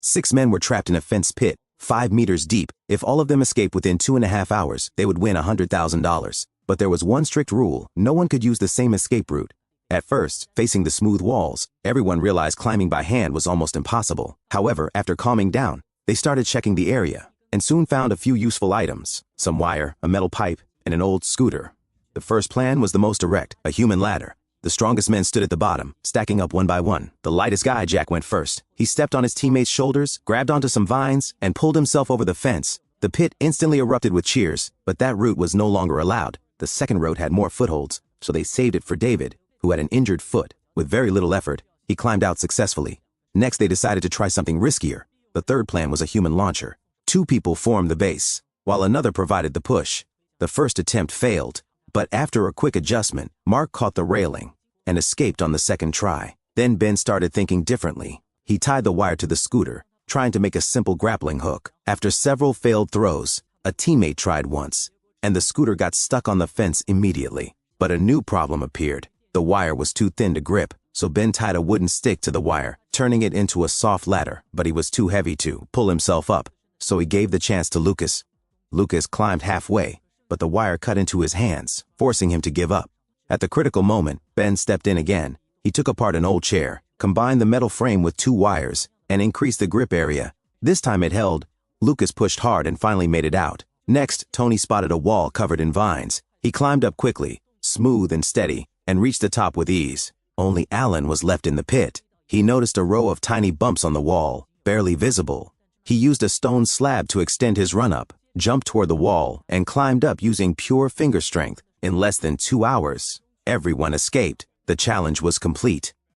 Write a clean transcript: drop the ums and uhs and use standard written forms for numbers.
6 men were trapped in a fenced pit, 5 meters deep. If all of them escaped within 2.5 hours, they would win $100,000. But there was one strict rule: no one could use the same escape route. At first, facing the smooth walls, everyone realized climbing by hand was almost impossible. However, after calming down, they started checking the area, and soon found a few useful items: some wire, a metal pipe, and an old scooter. The first plan was the most direct: a human ladder. The strongest men stood at the bottom, stacking up one by one. The lightest guy, Jack, went first. He stepped on his teammates' shoulders, grabbed onto some vines, and pulled himself over the fence. The pit instantly erupted with cheers, but that route was no longer allowed. The second route had more footholds, so they saved it for David, who had an injured foot. With very little effort, he climbed out successfully. Next, they decided to try something riskier. The third plan was a human launcher. 2 people formed the base, while another provided the push. The first attempt failed, but after a quick adjustment, Mark caught the railing and escaped on the second try. Then Ben started thinking differently. He tied the wire to the scooter, trying to make a simple grappling hook. After several failed throws, a teammate tried once, and the scooter got stuck on the fence immediately. But a new problem appeared. The wire was too thin to grip, so Ben tied a wooden stick to the wire, turning it into a soft ladder, but he was too heavy to pull himself up, so he gave the chance to Lucas. Lucas climbed halfway, but the wire cut into his hands, forcing him to give up. At the critical moment, Ben stepped in again. He took apart an old chair, combined the metal frame with 2 wires, and increased the grip area. This time it held. Lucas pushed hard and finally made it out. Next, Tony spotted a wall covered in vines. He climbed up quickly, smooth and steady, and reached the top with ease. Only Alan was left in the pit. He noticed a row of tiny bumps on the wall, barely visible. He used a stone slab to extend his run-up, jumped toward the wall, and climbed up using pure finger strength. In less than 2 hours, everyone escaped. The challenge was complete.